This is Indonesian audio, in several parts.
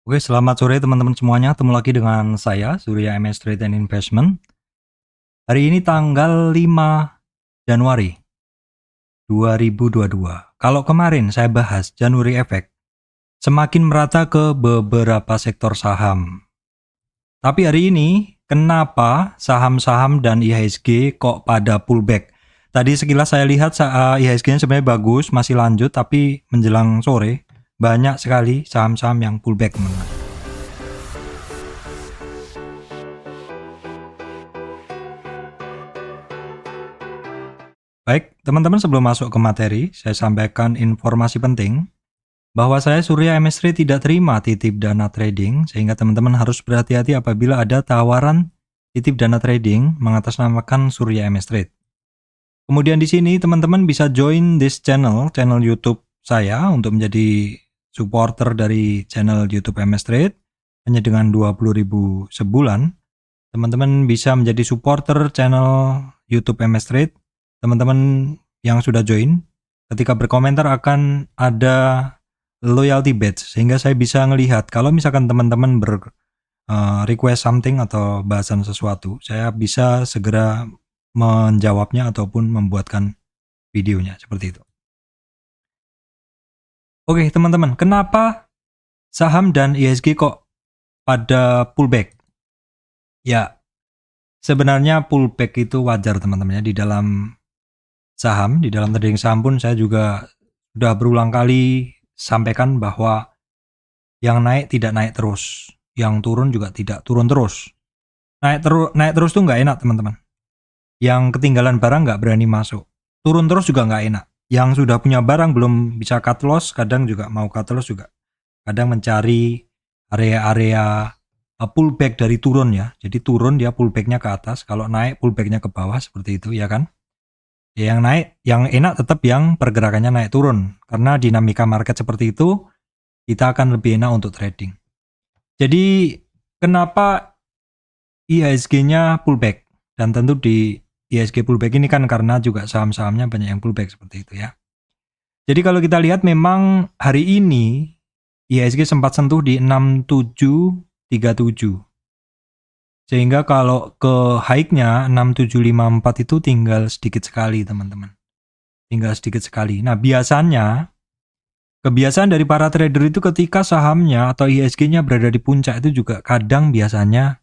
Oke, selamat sore teman-teman semuanya. Ketemu lagi dengan saya, Surya MS Trade and Investment. Hari ini tanggal 5 Januari 2022. Kalau kemarin saya bahas January Effect, semakin merata ke beberapa sektor saham. Tapi hari ini, kenapa saham-saham dan IHSG kok pada pullback? Tadi sekilas saya lihat IHSG-nya sebenarnya bagus, masih lanjut, tapi menjelang sore, banyak sekali saham-saham yang pullback, teman-teman. Baik, teman-teman, sebelum masuk ke materi, saya sampaikan informasi penting bahwa saya Surya MS Trade tidak terima titip dana trading, sehingga teman-teman harus berhati-hati apabila ada tawaran titip dana trading mengatasnamakan Surya MS Trade. Kemudian di sini teman-teman bisa join this channel YouTube saya untuk menjadi supporter dari channel YouTube MS Trade hanya dengan 20.000 sebulan. Teman-teman bisa menjadi supporter channel YouTube MS Trade. Teman-teman yang sudah join, ketika berkomentar akan ada loyalty badge, sehingga saya bisa ngelihat kalau misalkan teman-teman request something atau bahasan sesuatu, saya bisa segera menjawabnya ataupun membuatkan videonya, seperti itu. Oke teman-teman, kenapa saham dan IHSG kok pada pullback? Ya, sebenarnya pullback itu wajar teman-teman ya. Di dalam saham, di dalam trading saham pun saya juga sudah berulang kali sampaikan bahwa yang naik tidak naik terus, yang turun juga tidak turun terus. Naik terus tuh nggak enak teman-teman. Yang ketinggalan barang nggak berani masuk. Turun terus juga nggak enak. Yang sudah punya barang belum bisa cut loss, kadang juga mau cut loss juga. Kadang mencari area-area pullback dari turun ya. Jadi turun dia pullbacknya ke atas, kalau naik pullbacknya ke bawah, seperti itu ya kan. Ya, yang naik, yang enak tetap yang pergerakannya naik turun. Karena dinamika market seperti itu, kita akan lebih enak untuk trading. Jadi kenapa IHSG-nya pullback? Dan tentu di IHSG pullback ini kan karena juga saham-sahamnya banyak yang pullback seperti itu ya. Jadi kalau kita lihat memang hari ini IHSG sempat sentuh di 6737. Sehingga kalau ke high-nya 6754 itu tinggal sedikit sekali teman-teman. Tinggal sedikit sekali. Nah biasanya, kebiasaan dari para trader itu ketika sahamnya atau IHSG-nya berada di puncak itu juga kadang biasanya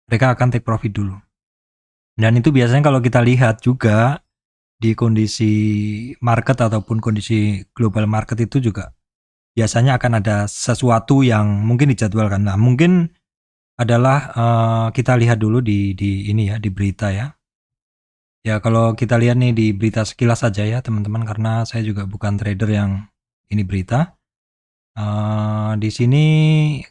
mereka akan take profit dulu. Dan itu biasanya kalau kita lihat juga di kondisi market ataupun kondisi global market itu juga biasanya akan ada sesuatu yang mungkin dijadwalkan. Nah mungkin adalah kita lihat dulu di ini ya, di berita ya. Ya kalau kita lihat nih di berita sekilas saja ya teman-teman, karena saya juga bukan trader yang ini berita. Di sini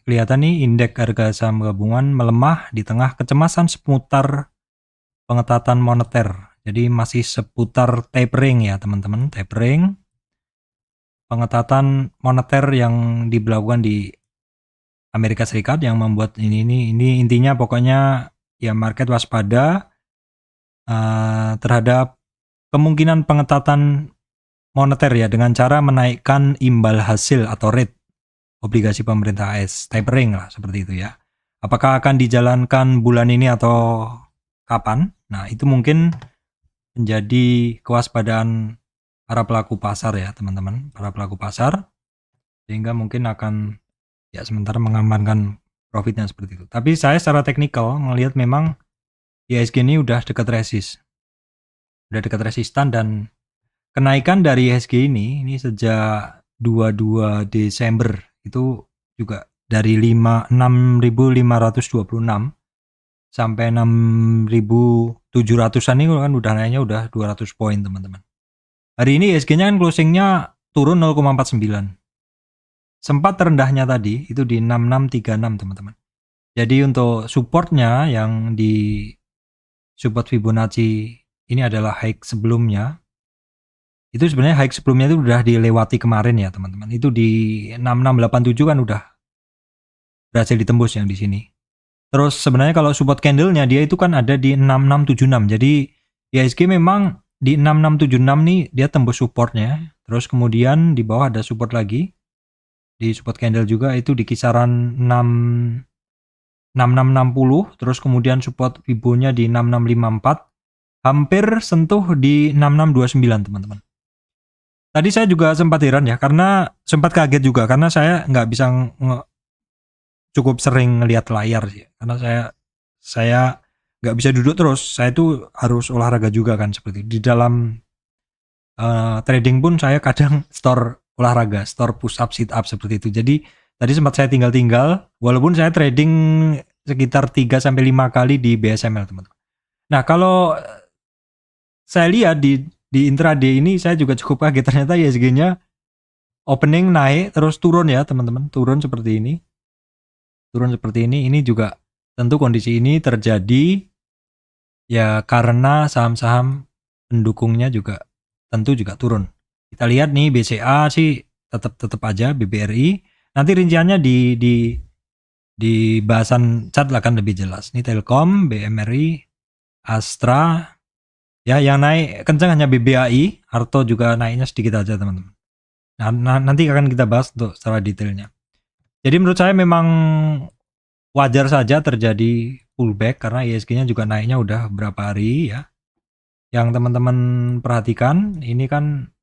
kelihatan nih indeks harga saham gabungan melemah di tengah kecemasan seputar pengetatan moneter. Jadi masih seputar tapering ya teman-teman, tapering. Pengetatan moneter yang diberlakukan di Amerika Serikat yang membuat ini intinya pokoknya ya market waspada terhadap kemungkinan pengetatan moneter ya dengan cara menaikkan imbal hasil atau rate obligasi pemerintah AS, tapering lah seperti itu ya. Apakah akan dijalankan bulan ini atau kapan? Nah itu mungkin menjadi kewaspadaan para pelaku pasar ya teman-teman, para pelaku pasar, sehingga mungkin akan ya sementara mengamankan profitnya seperti itu. Tapi saya secara teknikal melihat memang IHSG ini udah dekat resistan, dan kenaikan dari IHSG ini sejak 22 Desember itu juga dari 6.526 sampai 6.700-an ini kan udah naiknya udah 200 poin teman-teman. Hari ini IHSG-nya kan closingnya turun 0,49. Sempat terendahnya tadi itu di 6636 teman-teman. Jadi untuk supportnya yang di support Fibonacci ini adalah high sebelumnya. Itu sebenarnya high sebelumnya itu udah dilewati kemarin ya teman-teman. Itu di 6687 kan udah berhasil ditembus yang di sini. Terus sebenarnya kalau support candle-nya dia itu kan ada di 6676. Jadi IHSG memang di 6676 nih dia tembus supportnya. Terus kemudian di bawah ada support lagi. di support candle juga itu di kisaran 6660, terus kemudian support Fibo-nya di 6654, hampir sentuh di 6629 teman-teman. Tadi saya juga sempat heran ya, karena sempat kaget juga karena saya nggak bisa cukup sering ngelihat layar sih, karena saya nggak bisa duduk terus, saya itu harus olahraga juga kan, seperti di dalam trading pun saya kadang store olahraga, store push up, sit up seperti itu. Jadi tadi sempat saya tinggal-tinggal, walaupun saya trading sekitar 3-5 kali di BSML teman-teman. Nah kalau saya lihat di intraday ini saya juga cukup kaget, ternyata ISG-nya opening naik terus turun ya teman-teman, turun seperti ini. Ini juga tentu kondisi ini terjadi ya karena saham-saham pendukungnya juga tentu juga turun. Kita lihat nih BCA sih tetap aja, BBRI. Nanti rinciannya di bahasan chat akan lebih jelas. Ini Telkom, BMRI, Astra. Ya, yang naik kencang hanya BBAI, Arto juga naiknya sedikit aja teman-teman. Nah, nanti akan kita bahas untuk secara detailnya. Jadi menurut saya memang wajar saja terjadi pullback karena ISG-nya juga naiknya udah berapa hari ya. Yang teman-teman perhatikan ini kan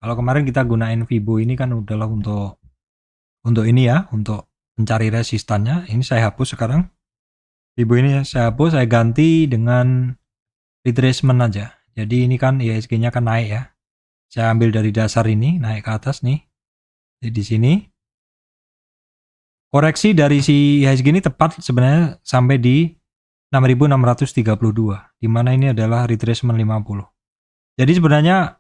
kalau kemarin kita gunain Fibo ini kan adalah untuk ini ya, untuk mencari resistannya. Ini saya hapus sekarang. Fibo ini saya hapus, saya ganti dengan retracement aja. Jadi ini kan ISG-nya kan naik ya. Saya ambil dari dasar ini, naik ke atas nih. Jadi di sini koreksi dari si IHSG ini tepat sebenarnya sampai di 6.632, di mana ini adalah retracement 50. Jadi sebenarnya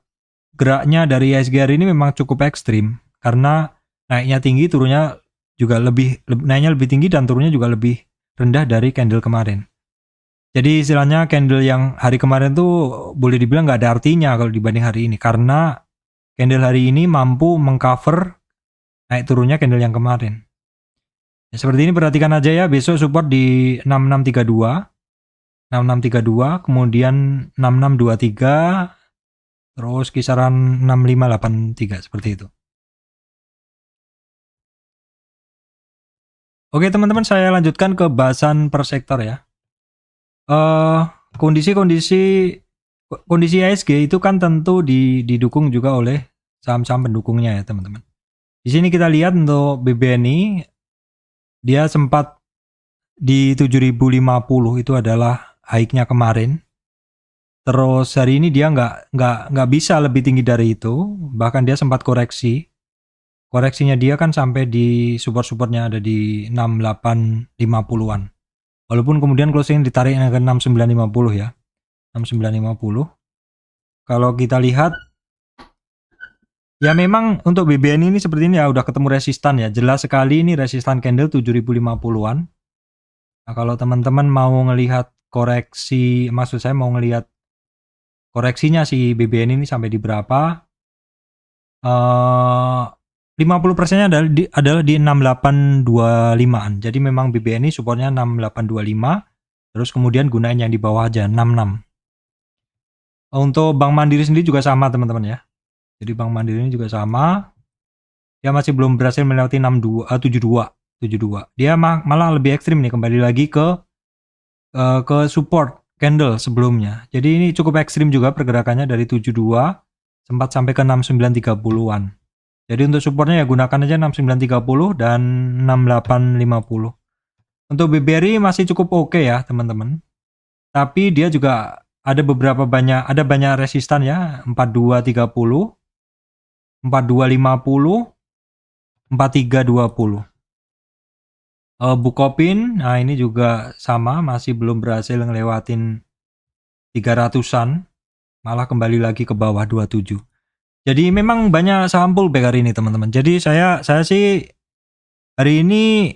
geraknya dari IHSG hari ini memang cukup ekstrim karena naiknya tinggi, turunnya juga naiknya lebih tinggi dan turunnya juga lebih rendah dari candle kemarin. Jadi istilahnya candle yang hari kemarin tuh boleh dibilang nggak ada artinya kalau dibanding hari ini, karena candle hari ini mampu mengcover naik turunnya candle yang kemarin. Ya, seperti ini perhatikan aja ya, besok support di 6632, kemudian 6623, terus kisaran 6583 seperti itu. Oke teman-teman, saya lanjutkan ke bahasan per sektor ya. Kondisi IHSG itu kan tentu didukung juga oleh saham-saham pendukungnya ya teman-teman. Di sini kita lihat untuk BBNI dia sempat di 7050 itu adalah high-nya kemarin. Terus hari ini dia nggak bisa lebih tinggi dari itu, bahkan dia sempat koreksi. Koreksinya dia kan sampai di support-supportnya ada di 6850-an. Walaupun kemudian closing ditarik ke 6950 ya. 6950. Kalau kita lihat ya memang untuk BBN ini seperti ini ya, udah ketemu resistan ya. Jelas sekali ini resistan candle 7050-an. Nah, kalau teman-teman mau ngelihat koreksi, maksud saya mau ngelihat koreksinya si BBN ini sampai di berapa? 50%-nya adalah di 6825-an. Jadi memang BBN ini supportnya 6825. Terus kemudian gunain yang di bawah aja 66. Untuk Bank Mandiri sendiri juga sama teman-teman ya. Jadi Bank Mandiri ini juga sama. Dia masih belum berhasil melewati 72. Dia malah lebih ekstrim nih, kembali lagi ke support candle sebelumnya. Jadi ini cukup ekstrim juga pergerakannya dari 72 sempat sampai ke 6930-an. Jadi untuk supportnya ya gunakan aja 6930 dan 6850. Untuk BBRI masih cukup oke ya teman-teman. Tapi dia juga ada banyak resistan ya, 4230, 4250, 4320. Bukopin, nah ini juga sama, masih belum berhasil ngelewatin 300-an, malah kembali lagi ke bawah 27. Jadi memang banyak saham pullback hari ini teman-teman. Jadi saya sih hari ini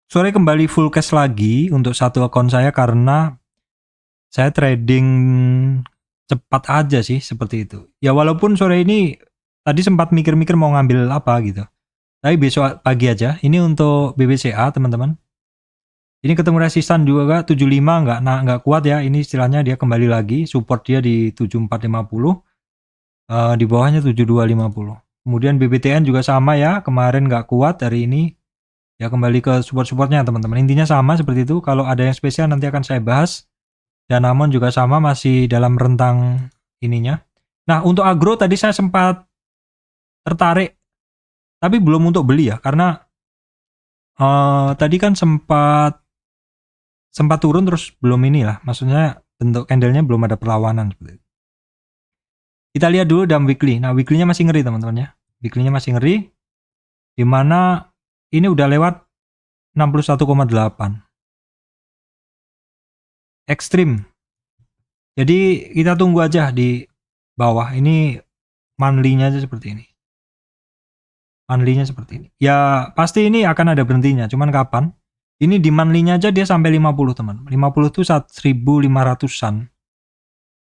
sore kembali full cash lagi untuk satu akun saya karena saya trading cepat aja sih seperti itu. Ya walaupun sore ini tadi sempat mikir-mikir mau ngambil apa gitu. Tapi besok pagi aja. Ini untuk BBCA teman-teman. Ini ketemu resistan juga 75 nggak kuat ya. Ini istilahnya dia kembali lagi, support dia di 7450. Di bawahnya 7250. Kemudian BBTN juga sama ya, kemarin nggak kuat, hari ini ya kembali ke support-supportnya teman-teman. Intinya sama seperti itu. Kalau ada yang spesial nanti akan saya bahas. Dan Amon juga sama, masih dalam rentang ininya. Nah, untuk agro tadi saya sempat tertarik, tapi belum untuk beli ya, karena tadi kan sempat turun terus belum inilah, maksudnya bentuk candlenya belum ada perlawanan seperti itu. Kita lihat dulu dalam weekly. Nah, weekly-nya masih ngeri teman-teman ya. Weekly-nya masih ngeri, dimana ini udah lewat 61,8. Ekstrim. Jadi kita tunggu aja di bawah. Ini monthly-nya aja seperti ini. Monthly-nya seperti ini. Ya pasti ini akan ada berhentinya. Cuman kapan? Ini di monthly-nya aja dia sampai 50 teman. 50 itu 1.500-an.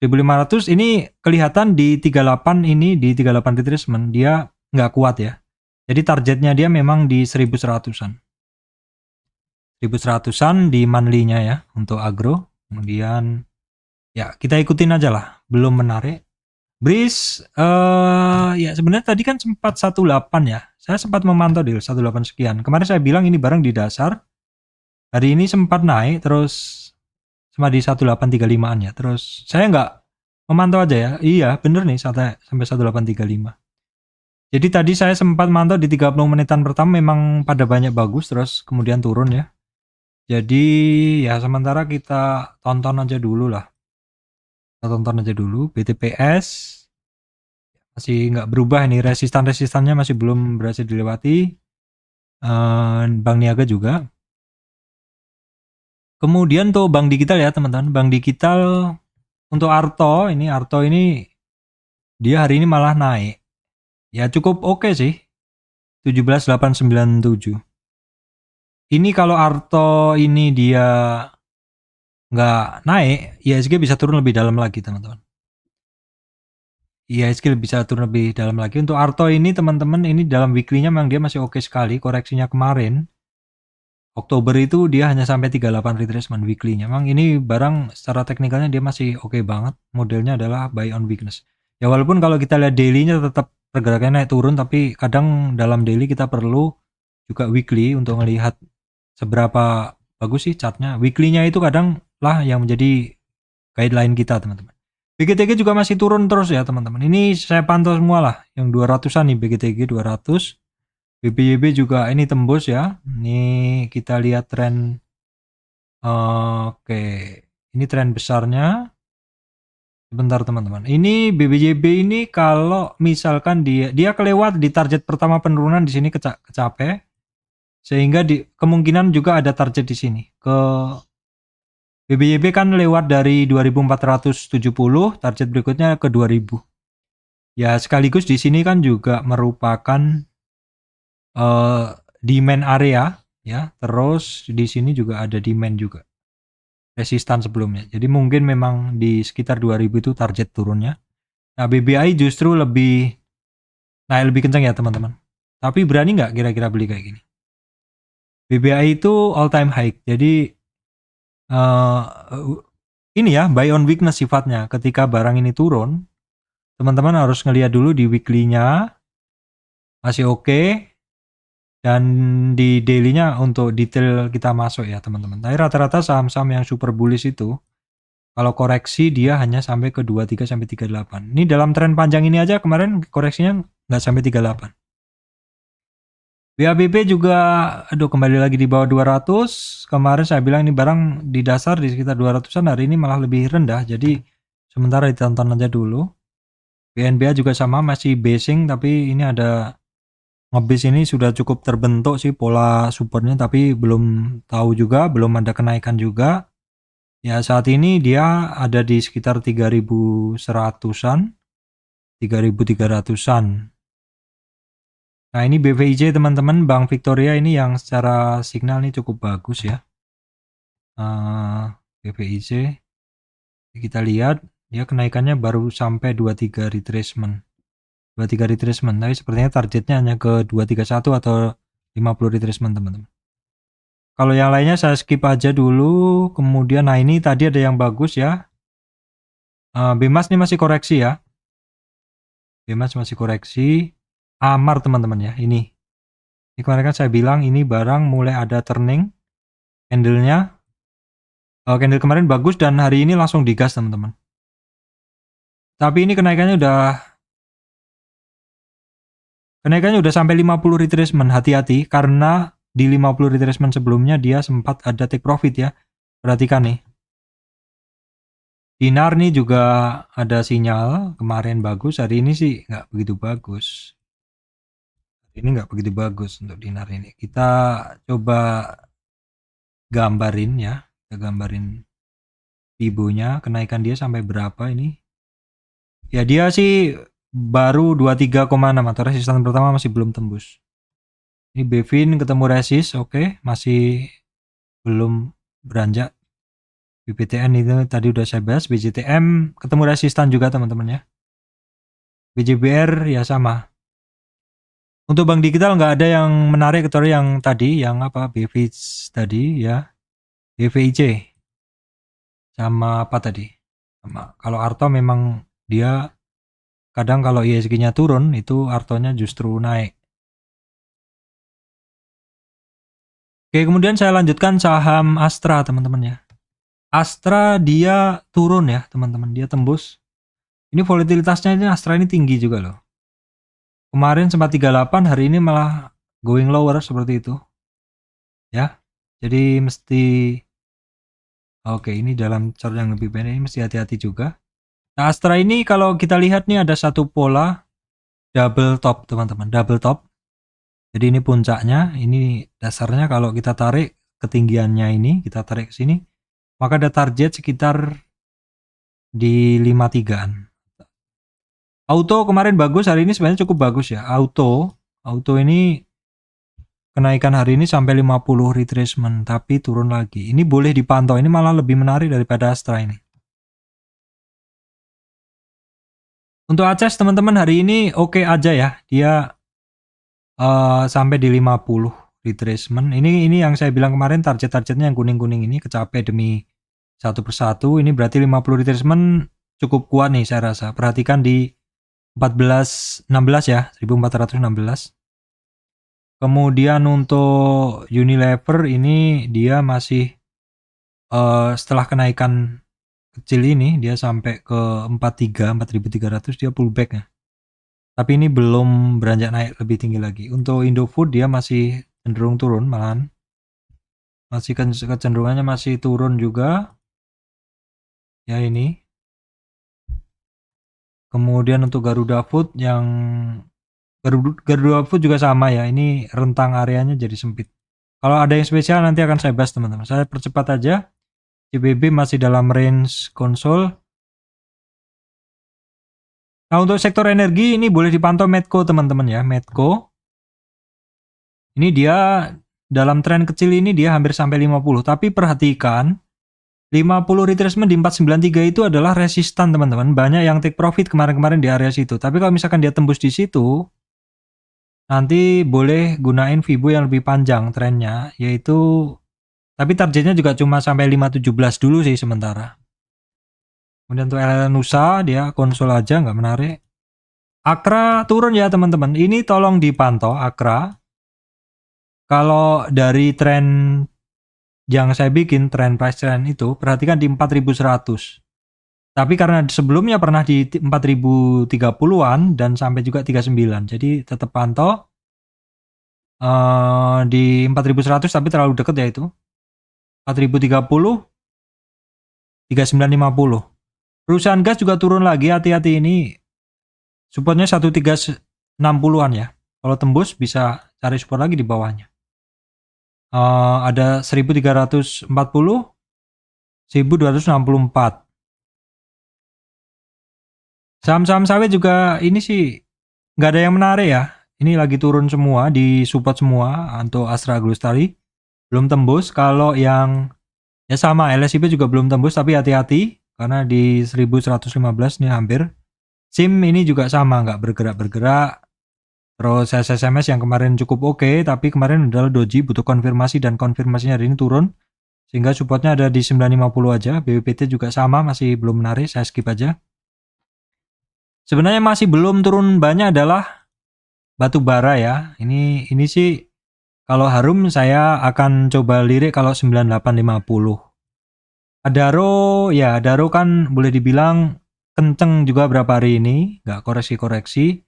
1.500 ini kelihatan di 38 ini, di 38 retracement dia nggak kuat ya. Jadi targetnya dia memang di 1.100-an. 1.100-an di monthly-nya ya untuk agro. Kemudian ya kita ikutin aja lah. Belum menarik. Breeze ya sebenarnya tadi kan sempat 18 ya. Saya sempat memantau di 18 sekian. Kemarin saya bilang ini barang di dasar. Hari ini sempat naik terus sama di 1835-an ya. Terus saya nggak memantau aja ya. Iya, bener nih sampai 1835. Jadi tadi saya sempat mantau di 30 menitan pertama memang pada banyak bagus terus kemudian turun ya. Jadi ya sementara kita tonton aja dulu lah. Kita tonton aja dulu BTPS masih nggak berubah ini, resistannya masih belum berhasil dilewati. Bank Niaga juga. Kemudian tuh Bank Digital ya teman-teman. Bank Digital untuk Arto ini dia hari ini malah naik. Ya cukup oke sih. 17.897. Ini kalau Arto ini dia nggak naik, IHSG bisa turun lebih dalam lagi teman-teman. IHSG bisa turun lebih dalam lagi. Untuk Arto ini teman-teman, ini dalam weekly-nya memang dia masih oke sekali. Koreksinya kemarin Oktober itu dia hanya sampai 38 retracement weekly-nya. Memang ini barang secara teknikalnya dia masih oke banget. Modelnya adalah buy on weakness. Ya walaupun kalau kita lihat daily-nya tetap pergerakannya naik turun, tapi kadang dalam daily kita perlu juga weekly untuk melihat seberapa bagus sih chartnya. Weekly-nya itu kadang lah yang menjadi guideline kita teman-teman. BGTG juga masih turun terus ya teman-teman. Ini saya pantau semua lah. Yang 200-an nih BGTG 200. BBYB juga ini tembus ya. Ini kita lihat tren. Oke. Ini tren besarnya. Sebentar teman-teman. Ini BBYB ini kalau misalkan dia kelewat di target pertama penurunan di sini kecape. Sehingga kemungkinan juga ada target di sini. Ke BBYB kan lewat dari 2470, target berikutnya ke 2000. Ya sekaligus di sini kan juga merupakan demand area ya. Terus di sini juga ada demand juga. Resistan sebelumnya. Jadi mungkin memang di sekitar 2000 itu target turunnya. Nah, BBI justru lebih naik lebih kencang ya, teman-teman. Tapi berani nggak kira-kira beli kayak gini? BBI itu all time high. Jadi ini ya, buy on weakness sifatnya. Ketika barang ini turun, teman-teman harus ngelihat dulu di weekly-nya masih oke. Dan di daily-nya untuk detail kita masuk ya teman-teman. Tapi rata-rata saham-saham yang super bullish itu kalau koreksi dia hanya sampai ke 23 sampai 38. Ini dalam tren panjang ini aja kemarin koreksinya nggak sampai 38. BABP juga kembali lagi di bawah 200. Kemarin saya bilang ini barang di dasar di sekitar 200-an, hari ini malah lebih rendah. Jadi sementara ditonton aja dulu. BNBA juga sama masih basing tapi ini ada ngebis ini sudah cukup terbentuk sih pola supportnya, tapi belum tahu juga, belum ada kenaikan juga. Ya saat ini dia ada di sekitar 3100-an, 3300-an. Nah ini BVIJ teman-teman, Bank Victoria ini yang secara signal ini cukup bagus ya. BVIJ kita lihat dia kenaikannya baru sampai 23 retracement. 23 retracement, tapi sepertinya targetnya hanya ke 231 atau 50 retracement teman-teman. Kalau yang lainnya saya skip aja dulu. Kemudian nah ini tadi ada yang bagus ya. BMAS ini masih koreksi ya. BMAS masih koreksi. Amar teman-teman ya. Ini kemarin kan saya bilang ini barang mulai ada turning candle-nya. Candle kemarin bagus dan hari ini langsung digas teman-teman. Tapi ini kenaikannya udah sampai 50 retracement. Hati-hati karena di 50 retracement sebelumnya dia sempat ada take profit ya. Perhatikan nih. Dinar nih juga ada sinyal kemarin bagus, hari ini sih nggak begitu bagus. Ini nggak begitu bagus untuk dinar ini. Kita coba gambarin ya, kita gambarin Fibo-nya, kenaikan dia sampai berapa ini? Ya dia sih baru 23,6 atau resistan pertama masih belum tembus. Ini Bevin ketemu resist, oke, masih belum beranjak. BBTN itu tadi udah saya bahas, BJTM ketemu resistan juga teman-teman ya. BJBR ya sama. Untuk bank digital nggak ada yang menarik kecuali yang tadi, yang apa, BVIC tadi ya, BVIC sama apa tadi. Sama. Kalau Arto memang dia kadang kalau ISG-nya turun itu Artonya justru naik. Oke, kemudian saya lanjutkan saham Astra teman-teman ya. Astra dia turun ya teman-teman, dia tembus. Ini volatilitasnya ini Astra ini tinggi juga loh. Kemarin sempat 38, hari ini malah going lower seperti itu. Ya. Jadi mesti oke, ini dalam chart yang lebih pendek ini mesti hati-hati juga. Nah, Astra ini kalau kita lihat nih ada satu pola double top teman-teman, double top. Jadi ini puncaknya, ini dasarnya kalau kita tarik ketinggiannya ini, kita tarik ke sini, maka ada target sekitar di 53-an. Auto kemarin bagus, hari ini sebenarnya cukup bagus ya. Auto ini kenaikan hari ini sampai 50 retracement tapi turun lagi. Ini boleh dipantau, ini malah lebih menarik daripada Astra ini. Untuk Aces teman-teman hari ini oke aja ya. Dia sampai di 50 retracement. Ini yang saya bilang kemarin target-targetnya yang kuning-kuning ini kecapai demi satu persatu. Ini berarti 50 retracement cukup kuat nih saya rasa. Perhatikan di 1416 ya, 1416. Kemudian untuk Unilever ini dia masih setelah kenaikan kecil ini dia sampai ke 4300 dia pullback ya. Tapi ini belum beranjak naik lebih tinggi lagi. Untuk Indofood dia masih cenderung turun malahan. Masih kecenderungannya masih turun juga. Ya ini. Kemudian untuk Garuda Food Garuda Food juga sama ya. Ini rentang areanya jadi sempit. Kalau ada yang spesial nanti akan saya bahas teman-teman. Saya percepat aja. CBB masih dalam range konsol. Nah untuk sektor energi ini boleh dipantau Medco teman-teman ya. Medco. Ini dia dalam tren kecil ini dia hampir sampai 50. Tapi perhatikan 50 retracement di 493 itu adalah resistan teman-teman. Banyak yang take profit kemarin-kemarin di area situ. Tapi kalau misalkan dia tembus di situ, nanti boleh gunain Fibo yang lebih panjang trennya. Yaitu, tapi targetnya juga cuma sampai 517 dulu sih sementara. Kemudian untuk LL Nusa dia konsol aja nggak menarik. Akra turun ya teman-teman. Ini tolong dipantau Akra. Kalau dari tren yang saya bikin tren price trend itu perhatikan di 4100. Tapi karena sebelumnya pernah di 4030-an dan sampai juga 39. Jadi tetap pantau di 4100 tapi terlalu deket ya itu. 4030 3950. Perusahaan gas juga turun lagi, hati-hati ini supportnya 1360-an ya. Kalau tembus bisa cari support lagi di bawahnya. Ada 1340, 1264. Saham-saham sawit juga ini sih nggak ada yang menarik ya. Ini lagi turun semua, di support semua untuk Astra Agrostory. Belum tembus. Kalau yang ya sama LSIP juga belum tembus tapi hati-hati karena di 1115 nih hampir. SIM ini juga sama nggak bergerak-bergerak. Terus SSMS yang kemarin cukup oke, tapi kemarin adalah doji butuh konfirmasi dan konfirmasinya hari ini turun. Sehingga supportnya ada di 950 aja. BBPT juga sama, masih belum menarik, saya skip aja. Sebenarnya masih belum turun banyak adalah batu bara ya. Ini sih kalau harum saya akan coba lirik kalau 9850. Adaro kan boleh dibilang kenceng juga berapa hari ini, nggak koreksi-koreksi.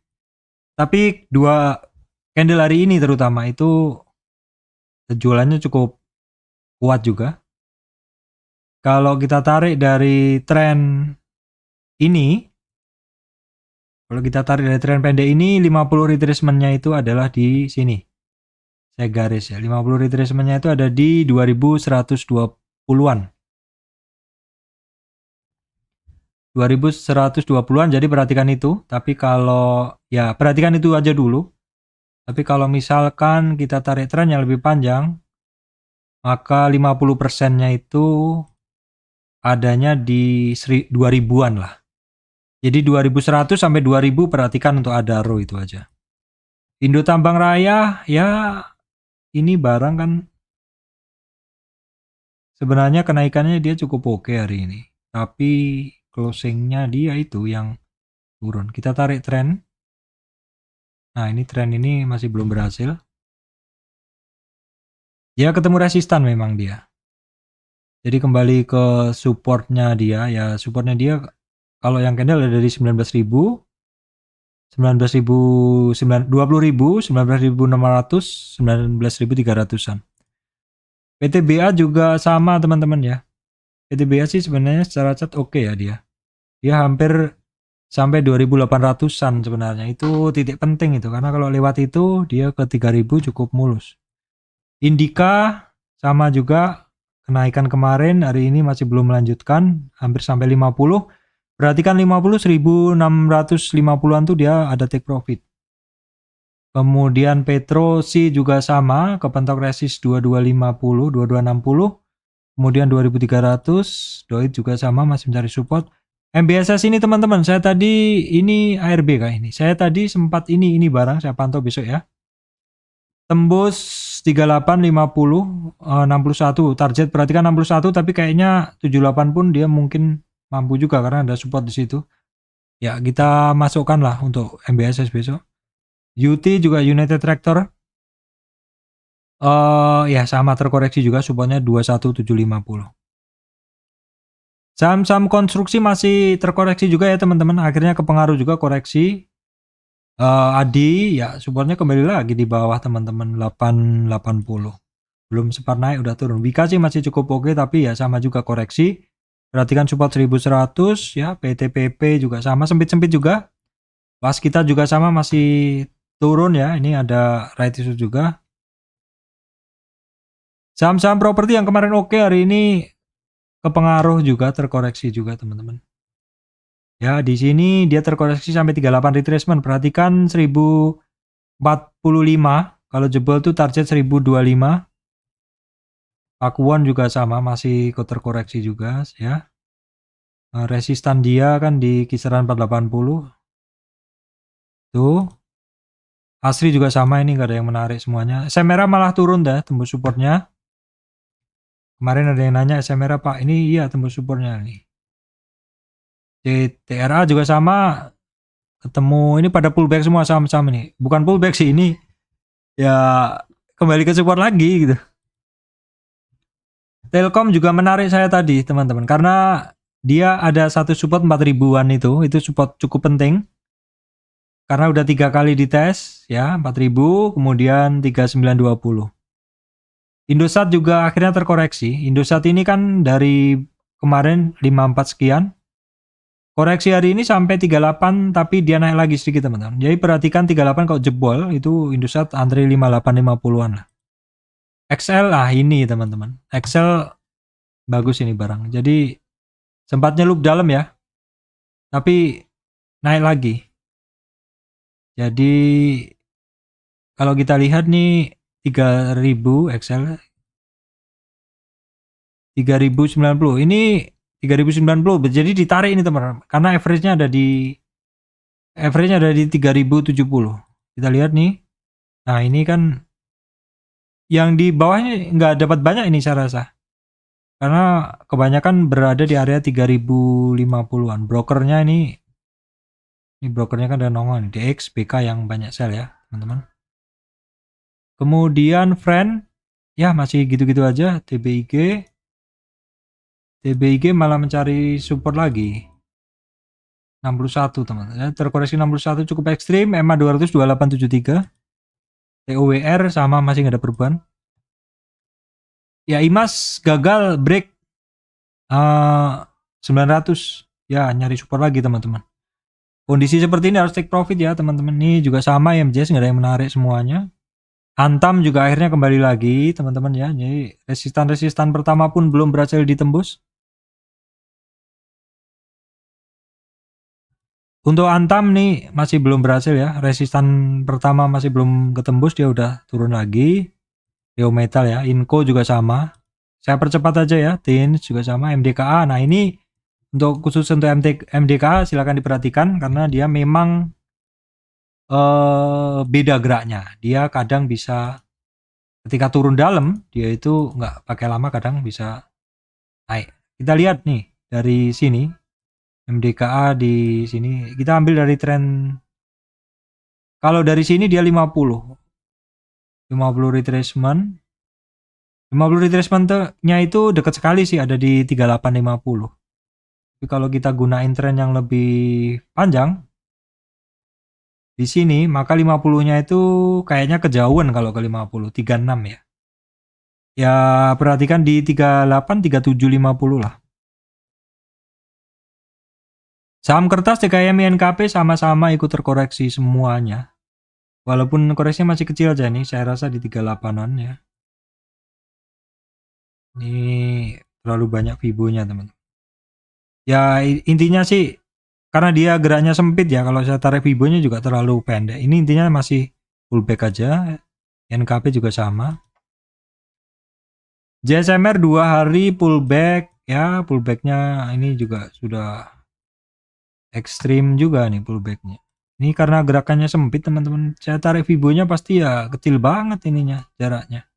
Tapi dua candle hari ini terutama itu jualannya cukup kuat juga. Kalau kita tarik dari tren ini, kalau kita tarik dari tren pendek ini, 50 retracement-nya itu adalah di sini. Saya garis ya, 50 retracement-nya itu ada di 2120-an. 2120-an, jadi perhatikan itu. Tapi kalau, ya perhatikan itu aja dulu. Tapi kalau misalkan kita tarik tren yang lebih panjang, maka 50%-nya itu adanya di 2000-an lah. Jadi 2100 sampai 2000 perhatikan untuk Adaro itu aja. Indo Tambang Raya ya ini barang kan sebenarnya kenaikannya dia cukup oke hari ini. Tapi closingnya dia itu yang turun. Kita tarik tren. Nah ini tren ini masih belum berhasil. Ya ketemu resistan memang dia. Jadi kembali ke supportnya dia. Ya supportnya dia kalau yang candle ada dari 19.000, 19.000, 20.000, 19.600, 19.300-an. PTBA juga sama teman-teman ya. PTBA sih sebenarnya secara chart oke ya dia. Dia hampir sampai 2.800-an sebenarnya. Itu titik penting itu karena kalau lewat itu dia ke 3.000 cukup mulus. Indika sama juga kenaikan kemarin, hari ini masih belum melanjutkan, hampir sampai 50. Perhatikan 50, 1650-an tuh dia ada take profit. Kemudian Petro C juga sama, kepentok resist 2250, 2260. Kemudian 2300, Doit juga sama masih mencari support. MBSS ini teman-teman, saya tadi ini ARB kayak ini. Saya tadi sempat ini barang saya pantau besok ya. Tembus 3850, 61 target, perhatikan 61 tapi kayaknya 78 pun dia mungkin mampu juga karena ada support di situ. Ya, kita masukkan lah untuk MBSS besok. UT juga United Tractor. Ya sama terkoreksi juga supportnya 21750. Saham-saham konstruksi masih terkoreksi juga ya teman-teman. Akhirnya kepengaruh juga koreksi. Adi ya supportnya kembali lagi di bawah teman-teman 880. Belum sempat naik udah turun. Wika sih masih cukup oke tapi ya sama juga koreksi. Perhatikan support 1100 ya. PTPP juga sama sempit-sempit juga. Pas kita juga sama masih turun ya. Ini ada right issue juga. Saham-saham properti yang kemarin oke hari ini kepengaruh juga terkoreksi juga teman-teman. Ya, di sini dia terkoreksi sampai 38 retracement. Perhatikan 1045. Kalau jebol tuh target 1025. Pakuan juga sama, masih ikut terkoreksi juga ya. Resistan dia kan di kisaran 480. Tuh. Asri juga sama, ini nggak ada yang menarik semuanya. SM merah malah turun dah, tembus supportnya. Kemarin ada yang nanya SM merah Pak, ini iya tembus supportnya nih. TRA juga sama, ketemu ini pada pullback semua saham-saham ini. Bukan pullback sih ini, ya kembali ke support lagi gitu. Telkom juga menarik saya tadi teman-teman karena dia ada satu support 4000-an itu support cukup penting. Karena udah 3 kali dites ya 4000 kemudian 3920. Indosat juga akhirnya terkoreksi. Indosat ini kan dari kemarin 54 sekian. Koreksi hari ini sampai 38 tapi dia naik lagi sedikit teman-teman. Jadi perhatikan 38 kalau jebol itu Indosat antri 58-50-an lah. XL ini teman-teman. XL bagus ini barang. Jadi sempat nyelup dalam ya. Tapi naik lagi. Jadi kalau kita lihat nih 3000 XL 3090. Ini 3090. Jadi ditarik ini teman-teman. Karena average-nya ada di 3070. Kita lihat nih. Nah, ini kan yang di bawahnya nggak dapat banyak ini saya rasa. Karena kebanyakan berada di area 3050-an. Brokernya ini brokernya kan ada nongol nih, DX, BK yang banyak sell ya. teman-teman. Kemudian friend ya masih gitu-gitu aja. TBIG malah mencari support lagi 61 teman-teman. Terkoreksi 61 cukup ekstrim. EMA 200 2873. TOWR sama masih nggak ada perubahan. Ya IMAS gagal break 900 ya, nyari support lagi teman-teman. Kondisi seperti ini harus take profit ya teman-teman. Ini juga sama MJS nggak ada yang menarik semuanya. Antam juga akhirnya kembali lagi teman-teman ya. Jadi resistan pertama pun belum berhasil ditembus. Untuk Antam nih masih belum berhasil ya. Resistan pertama masih belum ketembus, dia udah turun lagi. Rio Metal ya, Inco juga sama. Saya percepat aja ya, Tins juga sama, MDKA. Nah ini untuk khusus untuk MDKA silakan diperhatikan karena dia memang beda geraknya. Dia kadang bisa ketika turun dalam dia itu nggak pakai lama, kadang bisa naik. Kita lihat nih dari sini MDKA di sini kita ambil dari tren. Kalau dari sini dia 50 retracement. 50 retracementnya itu dekat sekali sih, ada di 3850. Tapi kalau kita gunain tren yang lebih panjang di sini, maka 50-nya itu kayaknya kejauhan kalau ke 50, 36 ya. Ya perhatikan di 38, 37, 50 lah. Saham kertas TKM INKP sama-sama ikut terkoreksi semuanya. Walaupun koreksinya masih kecil aja nih, saya rasa di 38-an ya. Ini terlalu banyak fibonya teman-teman. Ya intinya sih karena dia geraknya sempit ya, kalau saya tarik fibonya juga terlalu pendek. Ini intinya masih pullback aja. NKP juga sama. JSMR 2 hari pullback ya, pullbacknya ini juga sudah ekstrim juga nih pullbacknya. Ini karena gerakannya sempit teman-teman. Saya tarik fibonya pasti ya kecil banget ininya jaraknya.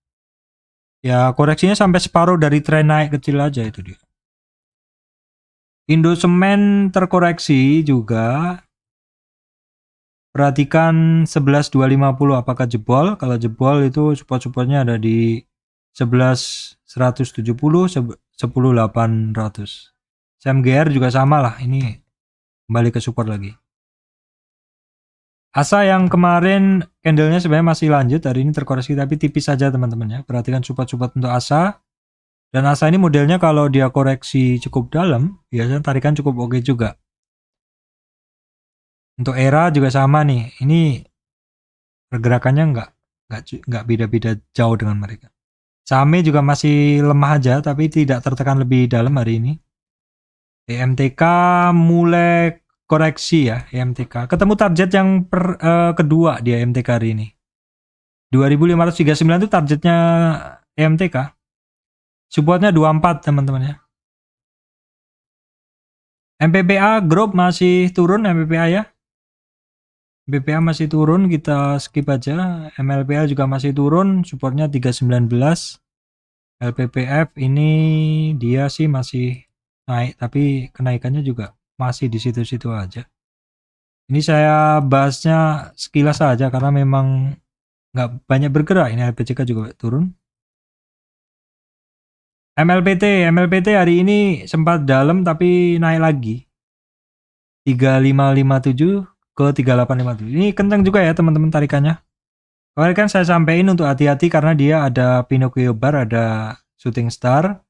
Ya koreksinya sampai separuh dari tren naik kecil aja itu dia. Indosemen terkoreksi juga. Perhatikan 11.250 apakah jebol. Kalau jebol itu support-supportnya ada di 11.170, 10.800. SMGR juga sama lah, ini kembali ke support lagi. ASA yang kemarin candlenya sebenarnya masih lanjut, hari ini terkoreksi tapi tipis saja teman-teman ya. Perhatikan support-support untuk ASA. Dan ASA ini modelnya kalau dia koreksi cukup dalam, biasanya tarikan cukup oke juga. Untuk ERA juga sama nih. Ini pergerakannya nggak beda-beda jauh dengan mereka. SAME juga masih lemah aja, tapi tidak tertekan lebih dalam hari ini. EMTK mulai koreksi ya, EMTK. Ketemu target yang kedua di EMTK hari ini. 2539 itu targetnya EMTK. Supportnya 24 teman-teman ya. MPPA Group masih turun MPPA ya. BPA masih turun, kita skip aja. MLPA juga masih turun, supportnya 319. LPPF ini dia sih masih naik, tapi kenaikannya juga masih di situ-situ aja. Ini saya bahasnya sekilas saja karena memang nggak banyak bergerak. Ini LPCK juga turun. MLPT hari ini sempat dalam tapi naik lagi. 3557 ke 3857. Ini kencang juga ya teman-teman tarikannya. Kemarin kan saya sampaikan untuk hati-hati karena dia ada Pinocchio bar, ada shooting star.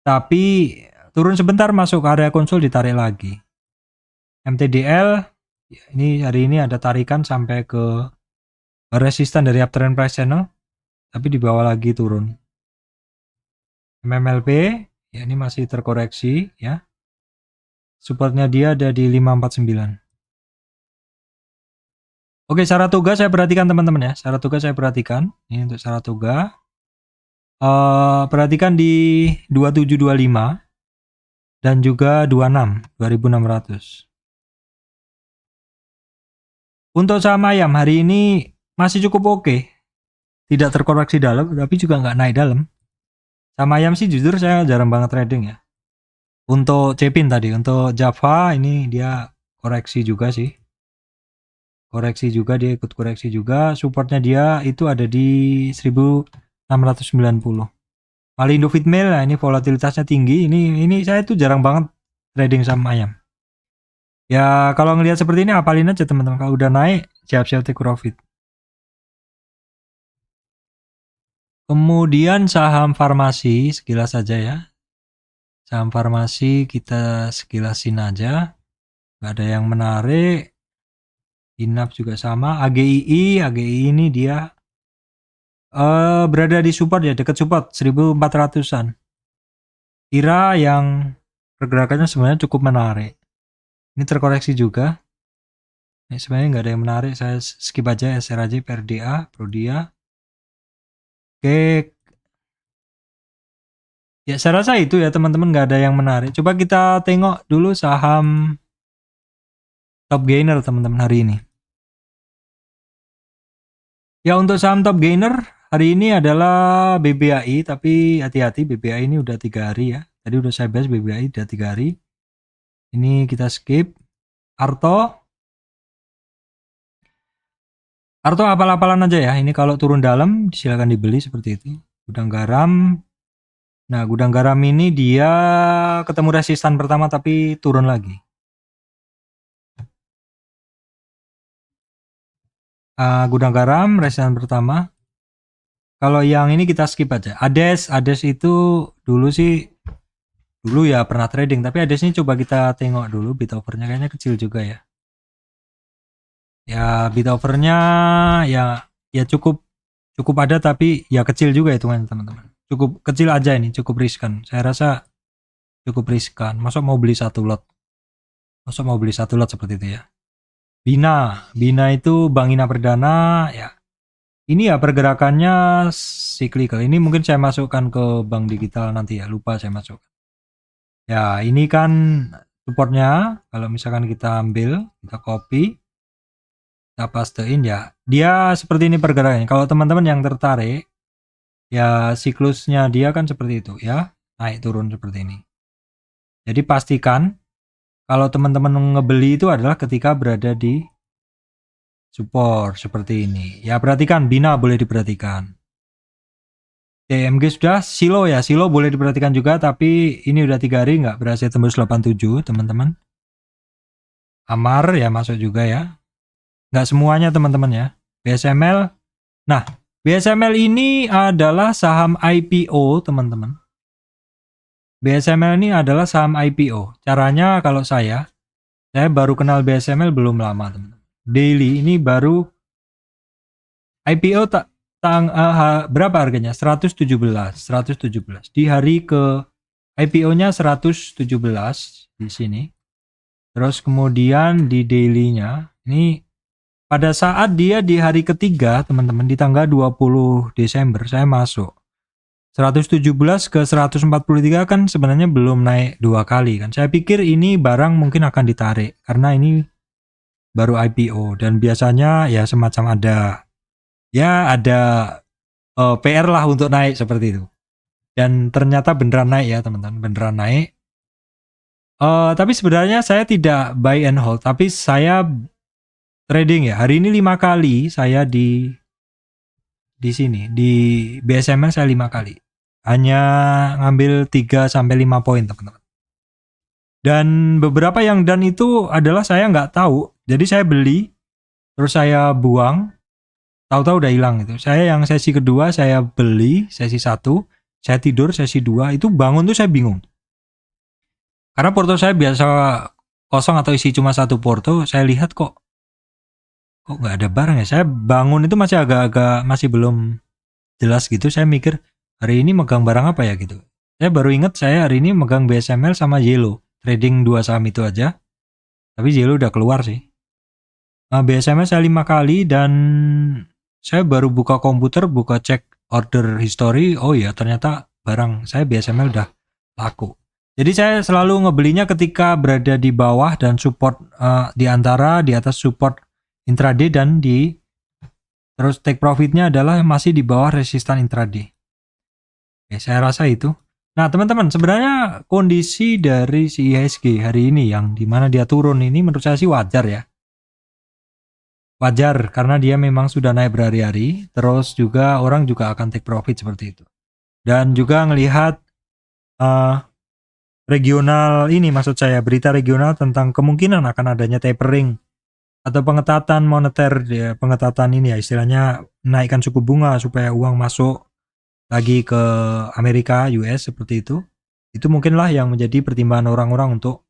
Tapi turun sebentar masuk area konsol ditarik lagi. MTDL ini hari ini ada tarikan sampai ke resistan dari uptrend price channel, tapi di bawah lagi turun. MMLP ya ini masih terkoreksi ya. Supportnya dia ada di 549. Oke, Saratoga saya perhatikan teman-teman ya. Saratoga saya perhatikan. Ini untuk Saratoga. Perhatikan di 2725 dan juga 2600. Untuk saham ayam hari ini masih cukup oke. Tidak terkoreksi dalam tapi juga nggak naik dalam. Saham ayam sih jujur saya jarang banget trading ya. Untuk Cepin tadi, untuk Java ini dia koreksi juga sih. koreksi juga, dia ikut koreksi juga. Supportnya dia itu ada di 1690. Malindo Feedmill, nah ini volatilitasnya tinggi. Ini saya tuh jarang banget trading saham ayam. Ya kalau ngelihat seperti ini apalin aja teman-teman. Kalau udah naik siap-siap take profit. Kemudian saham farmasi sekilas saja ya. Saham farmasi kita sekilasin aja. Gak ada yang menarik. Inap juga sama. AGII ini dia berada di support ya, dekat support 1400-an. Kira yang pergerakannya sebenarnya cukup menarik. Ini terkoreksi juga. Ini sebenarnya nggak ada yang menarik, saya skip aja SRAJ, PRDA, Prodia. Oke. Ya saya rasa itu ya teman-teman, nggak ada yang menarik. Coba kita tengok dulu saham top gainer teman-teman hari ini. Ya untuk saham top gainer hari ini adalah BBAI, tapi hati-hati BBAI ini udah 3 hari ya. Tadi udah saya bahas BBAI udah 3 hari. Ini kita skip. Arto apal-apalan aja ya. Ini kalau turun dalam silakan dibeli seperti itu. Gudang garam. Nah, gudang garam ini dia ketemu resistan pertama tapi turun lagi. Gudang garam resistan pertama. Kalau yang ini kita skip aja. Ades itu dulu ya pernah trading, tapi Ades ini coba kita tengok dulu bid overnya, kayaknya kecil juga ya. Ya bid overnya ya cukup ada tapi ya kecil juga hitungannya teman-teman. Cukup kecil aja ini, cukup riskan. Saya rasa cukup riskan. Masa mau beli satu lot seperti itu ya. Bina itu Bank Ina Perdana ya. Ini ya pergerakannya cyclical. Ini mungkin saya masukkan ke bank digital nanti ya, lupa saya masuk. Ya, ini kan supportnya. Kalau misalkan kita ambil, kita copy, kita pastein ya. Dia seperti ini pergerakannya. Kalau teman-teman yang tertarik, ya siklusnya dia kan seperti itu ya, naik turun seperti ini. Jadi pastikan kalau teman-teman ngebeli itu adalah ketika berada di support seperti ini. Ya perhatikan, Bina boleh diperhatikan. TMG sudah, Silo ya, Silo boleh diperhatikan juga, tapi ini udah 3 hari nggak berhasil tembus 87 teman-teman. Amar ya masuk juga ya. Nggak semuanya teman-teman ya. BSML, nah BSML ini adalah saham IPO teman-teman. BSML ini adalah saham IPO. Caranya kalau saya baru kenal BSML belum lama teman-teman. Daily ini baru IPO berapa harganya? 117 di hari ke IPO-nya 117 di sini. Terus kemudian di daily-nya ini pada saat dia di hari ketiga teman-teman, di tanggal 20 Desember saya masuk 117 ke 143 kan sebenarnya belum naik 2 kali kan. Saya pikir ini barang mungkin akan ditarik karena ini baru IPO dan biasanya ya semacam ada PR lah untuk naik seperti itu. Dan ternyata beneran naik ya teman-teman, beneran naik. Tapi sebenarnya saya tidak buy and hold, tapi saya trading ya. Hari ini 5 kali saya di sini di BSML saya 5 kali. Hanya ngambil 3 sampai 5 poin teman-teman. Dan beberapa yang dan itu adalah saya nggak tahu. Jadi saya beli, terus saya buang, tahu-tahu udah hilang itu. Saya yang sesi kedua saya beli, sesi 1, saya tidur sesi 2, itu bangun tuh saya bingung. Karena porto saya biasa kosong atau isi cuma 1 porto, saya lihat kok nggak ada barang ya. Saya bangun itu masih agak-agak masih belum jelas gitu. Saya mikir hari ini megang barang apa ya gitu. Saya baru ingat saya hari ini megang BSML sama Yellow. Trading 2 saham itu aja. Tapi Yellow udah keluar sih. Nah, BSML saya 5 kali dan saya baru buka komputer, buka cek order history. Oh ya, ternyata barang saya BSML udah laku. Jadi saya selalu ngebelinya ketika berada di bawah dan support di atas support intraday dan terus take profitnya adalah masih di bawah resistan intraday. Oke, saya rasa itu. Nah teman-teman, sebenarnya kondisi dari si IHSG hari ini yang dimana dia turun ini menurut saya sih wajar ya. wajar karena dia memang sudah naik berhari-hari, terus juga orang juga akan take profit seperti itu. Dan juga ngelihat regional ini, maksud saya berita regional tentang kemungkinan akan adanya tapering atau pengetatan moneter, ya, pengetatan ini ya istilahnya naikkan suku bunga supaya uang masuk lagi ke Amerika, US seperti itu mungkinlah yang menjadi pertimbangan orang-orang untuk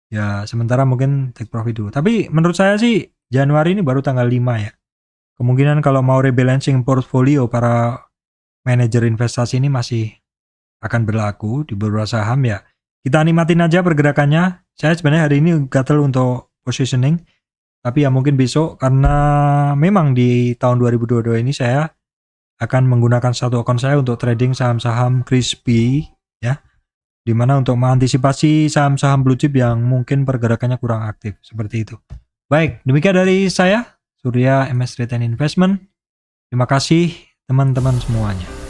ya sementara mungkin take profit dulu. Tapi menurut saya sih Januari ini baru tanggal 5 ya. Kemungkinan kalau mau rebalancing portfolio para manajer investasi ini masih akan berlaku di beberapa saham ya. Kita nikmatin aja pergerakannya. Saya sebenarnya hari ini gatel untuk positioning. Tapi ya mungkin besok karena memang di tahun 2022 ini saya akan menggunakan satu akun saya untuk trading saham-saham crispy ya. Dimana untuk mengantisipasi saham-saham blue chip yang mungkin pergerakannya kurang aktif seperti itu. Baik, demikian dari saya Surya MS Trade and Investment. Terima kasih teman-teman semuanya.